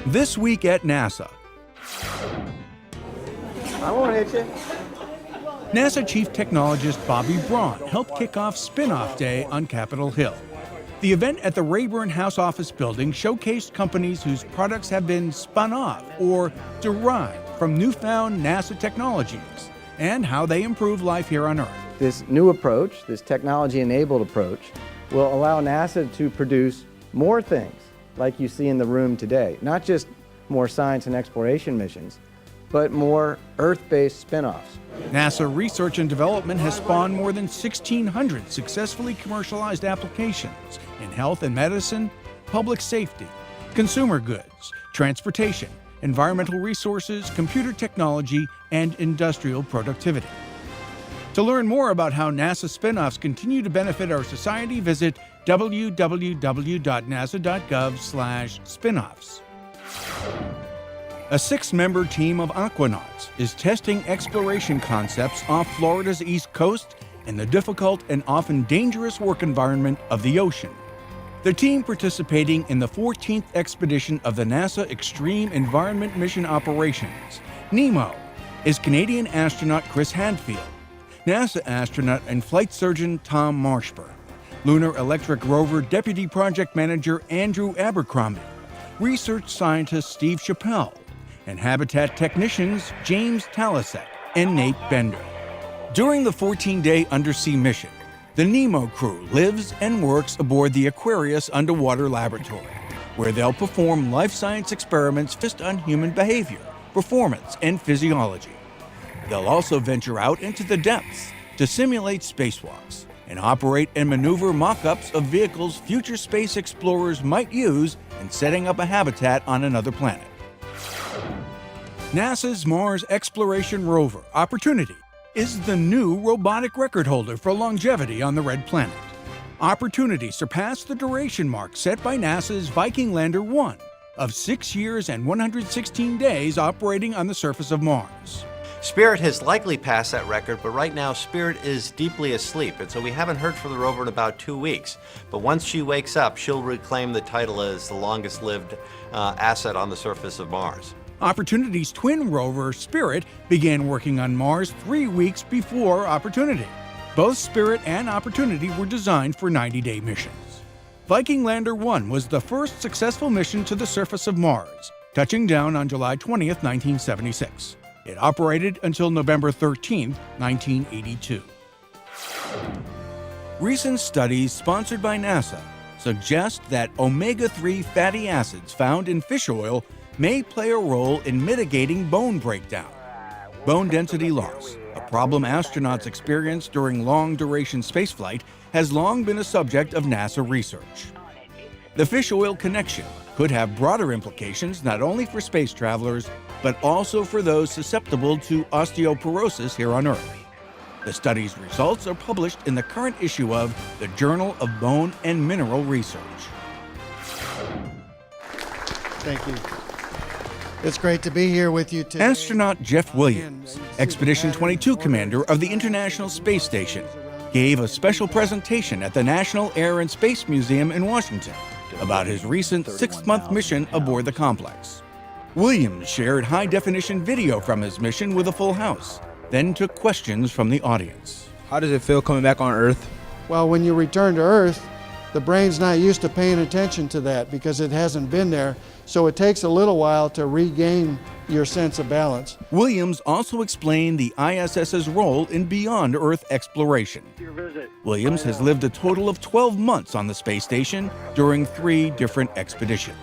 This week at NASA. I won't hit you. NASA Chief Technologist Bobby Braun helped kick off Spinoff Day on Capitol Hill. The event at the Rayburn House Office building showcased companies whose products have been spun off or derived from newfound NASA technologies and how they improve life here on Earth. This new approach, this technology-enabled approach, will allow NASA to produce more things like you see in the room today. Not just more science and exploration missions, but more Earth-based spin-offs. NASA research and development has spawned more than 1,600 successfully commercialized applications in health and medicine, public safety, consumer goods, transportation, environmental resources, computer technology, and industrial productivity. To learn more about how NASA spin-offs continue to benefit our society, visit www.nasa.gov/spinoffs. A 6-member team of aquanauts is testing exploration concepts off Florida's East Coast in the difficult and often dangerous work environment of the ocean. The team participating in the 14th expedition of the NASA Extreme Environment Mission Operations, NEMO, is Canadian astronaut Chris Hadfield, NASA astronaut and flight surgeon Tom Marshburn, Lunar Electric Rover Deputy Project Manager Andrew Abercrombie, research scientist Steve Chappell, and habitat technicians James Talasek and Nate Bender. During the 14-day undersea mission, the NEMO crew lives and works aboard the Aquarius underwater laboratory, where they'll perform life science experiments focused on human behavior, performance, and physiology. They'll also venture out into the depths to simulate spacewalks and operate and maneuver mock-ups of vehicles future space explorers might use in setting up a habitat on another planet. NASA's Mars Exploration Rover, Opportunity, is the new robotic record holder for longevity on the Red Planet. Opportunity surpassed the duration mark set by NASA's Viking Lander 1 of 6 years and 116 days operating on the surface of Mars. Spirit has likely passed that record, but right now Spirit is deeply asleep, and so we haven't heard from the rover in about 2 weeks. But once she wakes up, she'll reclaim the title as the longest-lived asset on the surface of Mars. Opportunity's twin rover, Spirit, began working on Mars 3 weeks before Opportunity. Both Spirit and Opportunity were designed for 90-day missions. Viking Lander 1 was the first successful mission to the surface of Mars, touching down on July 20th, 1976. It operated until November 13, 1982. Recent studies sponsored by NASA suggest that omega-3 fatty acids found in fish oil may play a role in mitigating bone breakdown. Bone density loss, a problem astronauts experience during long-duration spaceflight, has long been a subject of NASA research. The fish oil connection could have broader implications not only for space travelers, but also for those susceptible to osteoporosis here on Earth. The study's results are published in the current issue of the Journal of Bone and Mineral Research. Thank you. It's great to be here with you today. Astronaut Jeff Williams, Expedition 22 commander of the International Space Station, gave a special presentation at the National Air and Space Museum in Washington about his recent 6-month mission aboard the complex. Williams shared high-definition video from his mission with a full house, then took questions from the audience. How does it feel coming back on Earth? Well, when you return to Earth, the brain's not used to paying attention to that because it hasn't been there, so it takes a little while to regain your sense of balance. Williams also explained the ISS's role in beyond Earth exploration. Williams has lived a total of 12 months on the space station during 3 different expeditions.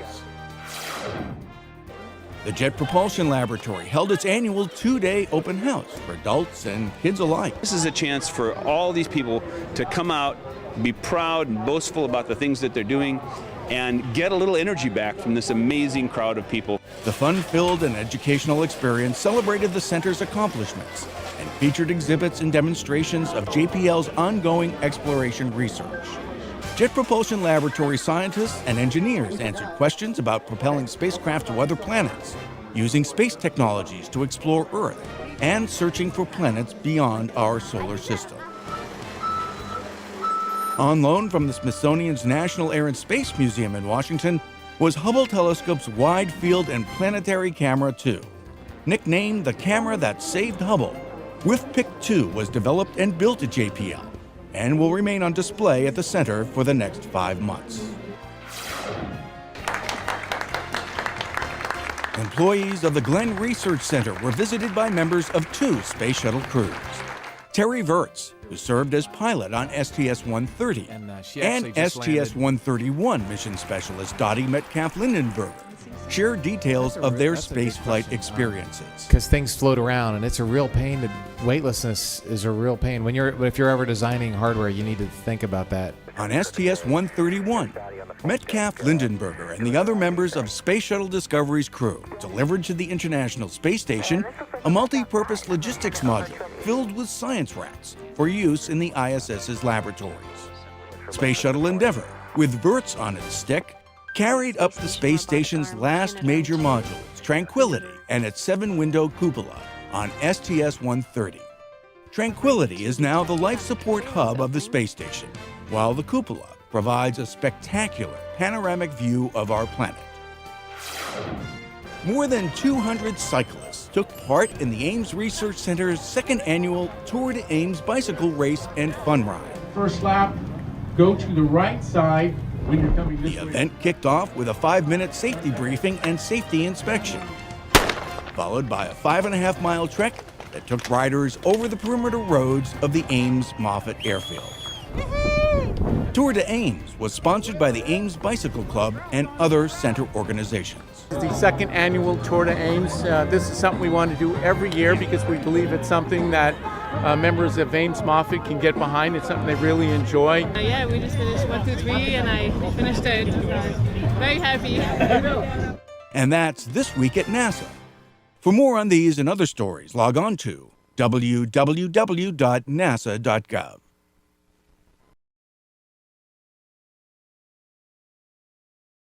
The Jet Propulsion Laboratory held its annual 2-day open house for adults and kids alike. This is a chance for all these people to come out, be proud and boastful about the things that they're doing, and get a little energy back from this amazing crowd of people. The fun-filled and educational experience celebrated the center's accomplishments and featured exhibits and demonstrations of JPL's ongoing exploration research. Jet Propulsion Laboratory scientists and engineers answered questions about propelling spacecraft to other planets, using space technologies to explore Earth, and searching for planets beyond our solar system. On loan from the Smithsonian's National Air and Space Museum in Washington, was Hubble Telescope's Wide Field and Planetary Camera 2. Nicknamed the camera that saved Hubble, WIFPIC 2 was developed and built at JPL and will remain on display at the center for the next 5 months. Employees of the Glenn Research Center were visited by members of 2 space shuttle crews. Terry Virts, who served as pilot on STS-130, and STS-131 mission specialist Dottie Metcalf-Lindenberger, shared details of their spaceflight experiences. Because things float around, and it's a real pain. Weightlessness is a real pain. If you're ever designing hardware, you need to think about that. On STS-131, Metcalf-Lindenberger and the other members of Space Shuttle Discovery's crew delivered to the International Space Station a multi-purpose logistics module filled with science racks for use in the ISS's laboratories. Space Shuttle Endeavour, with Virts on its stick, carried up the space station's last major modules, Tranquility and its 7-window cupola, on STS-130. Tranquility is now the life support hub of the space station, while the cupola provides a spectacular panoramic view of our planet. More than 200 cyclists took part in the Ames Research Center's 2nd annual Tour de Ames bicycle race and fun ride. First lap, go to the right side when you're coming this way. The event kicked off with a 5-minute safety briefing and safety inspection, followed by a 5.5-mile trek that took riders over the perimeter roads of the Ames Moffett Airfield. Tour de Ames was sponsored by the Ames Bicycle Club and other center organizations. It's the 2nd annual Tour de Ames. This is something we want to do every year because we believe it's something that members of Ames Moffett can get behind. It's something they really enjoy. Yeah, we just finished 1, 2, 3 and I finished it. Very happy. And that's This Week at NASA. For more on these and other stories, log on to www.nasa.gov.